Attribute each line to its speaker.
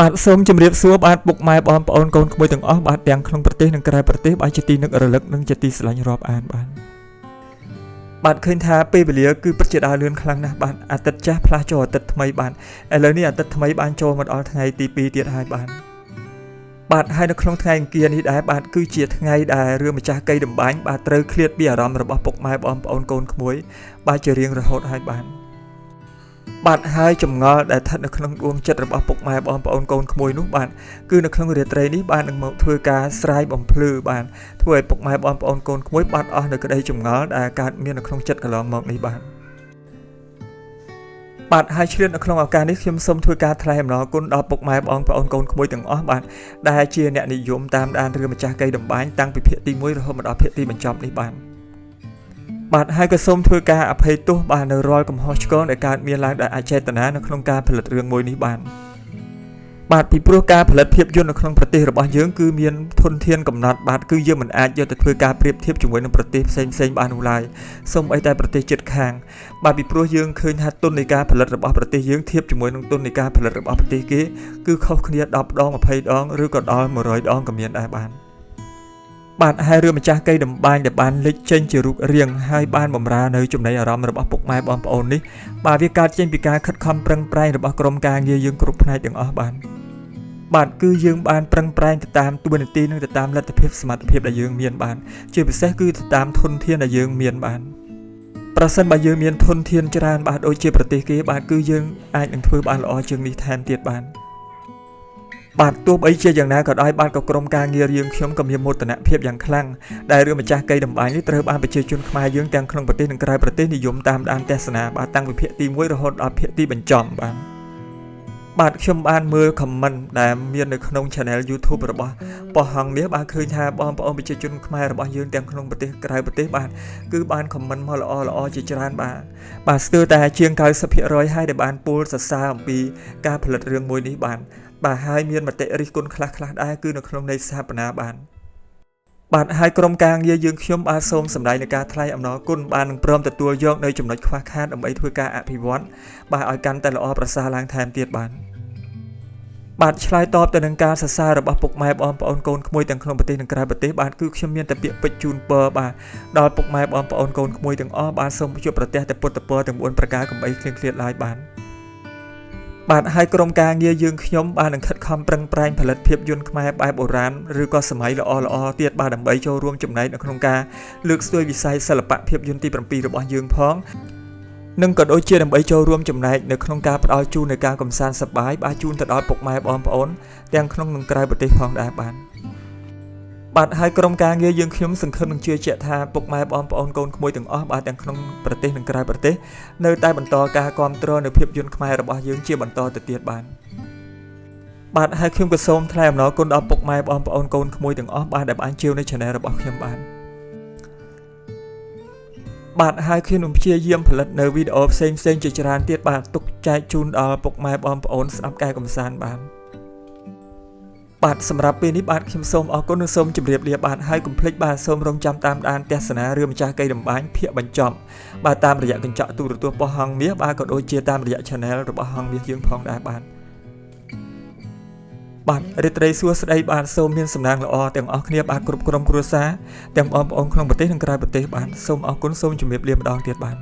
Speaker 1: បាទសូមជម្រាបសួរបាទពុកម៉ែបងប្អូនកូនក្មួយទាំងអស់បាទទាំងក្នុងប្រទេសនិងក្រៅប្រទេសបាទជាទីនឹករលឹកនិងជាទីស្រឡាញ់រាប់អានបាទឃើញថាពេលវេលាគឺពិតជាដើរលឿនខ្លាំងណាស់បាទអាទិត្យចាស់ផ្លាស់ចូលអាទិត្យថ្មីបាទឥឡូវនេះអាទិត្យថ្មីបានចូលមកដល់ថ្ងៃទី2ទៀតហើយបាទហើយនៅក្នុងថ្ងៃអង្គារនេះដែរបាទគឺជាថ្ងៃដែលរឿងម្ចាស់កៃដំបាញ់បាទត្រូវឃ្លាតពីអារម្មណ៍របស់ពុកម៉ែបងប្អូនកូនក្មួយបាទជារៀងរហូតហើយបាទហើយចម្ងល់ដែលស្ថិតនៅក្នុងដួងចិត្តរបស់ពុកម៉ែបងប្អូនកូនក្មួយនោះបាទគឺនៅក្នុងរាត្រីនេះបាទនឹងមកធ្វើការស្រាយបំភ្លឺបាទធ្វើឲ្យពុកម៉ែបងប្អូនកូនក្មួយបាត់អស់នៅក្តីចម្ងល់ដែលកើតមាននៅក្នុងចិត្តកន្លងមកនេះបាទហើយឆ្លៀតនៅក្នុងឱកាសនេះខ្ញុំសូមធ្វើការថ្លែងអំណរគុណដល់ពុកម៉ែបងប្អូនកូនក្មួយទាំងអស់បាទដែលជាអ្នកនិយមតាមដានរឿងម្ចាស់កៃដំបាញ់តាំងពីភាគទី1រហូតមកដល់ភាគទីបញ្ចប់នេះបាទហើយក៏សូមធ្វើការអភ័យទោសបាទនៅរាល់កំហុសឆ្គងដែលកើតមានឡើងដោយអចេតនានៅក្នុងការផលិតរឿងមួយនេះបាទពីព្រោះការផលិតភាពយន្តនៅក្នុងប្រទេសរបស់យើងគឺមានធនធានកំណត់បាទគឺយើងមិនអាចយកទៅធ្វើការប្រៀបធៀបជាមួយនឹងប្រទេសផ្សេងបាននោះឡើយសូម្បីតែប្រទេសជិតខាងបាទពីព្រោះយើងឃើញថាទុននៃការផលិតរបស់ប្រទេសយើងធៀបជាមួយនឹងទុននៃការផលិតរបស់ប្រទេសគេគឺខុសគ្នា10ដង20ដងឬក៏ដល់100ដងក៏មានដែរបាទហើយរឿងម្ចាស់កៃដំបាញ់ដែលបានលេចចេញជារូបរាងហើយបានបំរើនៅចំណីអារម្មណ៍របស់ពុកម៉ែបងប្អូននេះបាទវាកើតចេញពីការខិតខំប្រឹងប្រែងរបស់ក្រុមការងារយើងគ្រប់ផ្នែកទាំងអស់បាទគឺយើងបានប្រឹងប្រែងទៅតាមតួនាទីនិងទៅតាមលទ្ធភាពសមត្ថភាពដែលយើងមានបានជាពិសេសគឺទៅតាមធនធានដែលយើងមានបានប្រសិនបើយើងមានធនធានច្រើនបាទដូចជាប្រទេសគេបាទគឺយើងអាចនឹងធ្វើបានល្អជាងនេះថែមទៀតបាទទោះបីជាយ៉ាងណាក៏ដោយបាទក៏ក្រុមការងារយើងខ្ញុំក៏មានមោទនភាពយ៉ាងខ្លាំងដែលរឿងម្ចាស់កៃដំបាញ់នេះត្រូវបានប្រជាជនខ្មែរយើងទាំងក្នុងប្រទេសនិងក្រៅប្រទេសនិយមតាមដានទស្សនាបាទតាំងពីភាគទី1រហូតដល់ភាគទីបញ្ចប់បាទខ្ញុំបានមើល comment ដែលមាននៅក្នុង channel YouTube របស់ប៉ោះហងមាសបាទឃើញថាបងប្អូនប្រជាជនខ្មែររបស់យើងទាំងក្នុងប្រទេសក្រៅប្រទេសបាទគឺបាន comment មកល្អជាច្រើនបាទស្ទើរតែជាង 90% ហើយដែលបានពោលសរសើរអំពីការផលិតរឿងមួយនេះបាទហើយមានមតិរិះគន់ខ្លះដែរគឺនៅក្នុងន័យស្ថាបនាបាទហើយក្រុមការងារយើងខ្ញុំបាទសូមសម្ដែងនៃការថ្លែងអំណរគុណបាននឹងព្រមទទួលយកនៅចំណុចខ្វះខាតដើម្បីធ្វើការអភិវឌ្ឍបាទឲ្យកាន់តែល្អប្រសើរឡើងថែមទៀតបាទឆ្លើយតបទៅនឹងការសរសើររបស់ពុកម៉ែបងប្អូនកូនក្មួយទាំងក្នុងប្រទេសនិងក្រៅប្រទេសបាទគឺខ្ញុំមានតែពាក្យពេចន៍ជូនពរបាទដល់ពុកម៉ែបងប្អូនកូនក្មួយទាំងអស់បាទសូមជួបប្រទះតែពុទ្ធពរទាំង4ប្រការកុំអីឃ្លៀងឃ្លាតឡើយបាទហើយក្រុមការងារយើងខ្ញុំបាននឹងខិតខំប្រឹងប្រែងផលិតភាពយន្តខ្មែរបែបបុរាណឬក៏សម័យល្អទៀតបាទដើម្បីចូលរួមចំណែកនៅក្នុងការលើកស្ទួយវិស័យសិល្បៈភាពយន្តទី7របស់យើងផងនិងក៏ដូចជាដើម្បីចូលរួមចំណែកនៅក្នុងការផ្ដល់ជូននៃការកំសាន្តសប្បាយបាទជូនទៅដល់ពុកម៉ែបងប្អូនទាំងក្នុងនិងក្រៅប្រទេសផងដែរបាទហើយក្រុមការងារយើងខ្ញុំសង្ឃឹមនឹងជឿជាក់ថាពុកម៉ែបងប្អូនកូនក្មួយទាំងអស់បាទទាំងក្នុងប្រទេសនិងក្រៅប្រទេសនៅតែបន្តការគាំទ្រនៅភាពយន្តខ្មែររបស់យើងជាបន្តទៅទៀតបាទហើយខ្ញុំក៏សូមថ្លែងអំណរគុណដល់ពុកម៉ែបងប្អូនកូនក្មួយទាំងអស់បាទដែលបានជឿនៅ channel របស់ខ្ញុំបាទហើយខ្ញុំនឹងព្យាយាមផលិតនៅវីដេអូផ្សេងជាច្រើនទៀតបាទទុកចែកជូនដល់ពុកម៉ែបងប្អូនស្ដាប់ការកំសាន្តបាទសម្រាប់ពេលនេះបាទខ្ញុំសូមអរគុណនិងសូមជម្រាបលាបាទហើយកុំភ្លេចបាទសូមរងចាំតាមដានទស្សនារឿងម្ចាស់កៃដំបាញ់ភាគបញ្ចប់បាទតាមរយៈកញ្ចក់ទូរទស្សន៍ប៉ុស្តិ៍ហងមាសបាទក៏ដូចជាតាមរយៈ channel របស់ហងមាសយើងផងដែរបាទរាត្រីសួស្តីបាទសូមមានសំណាងល្អទាំងអស់គ្នាបាទគ្រប់ក្រុមគ្រួសារទាំងបងប្អូនក្នុងប្រទេសនិងក្រៅប្រទេសបាទសូមអរគុណសូមជម្រាបលាម្ដងទៀតបាទ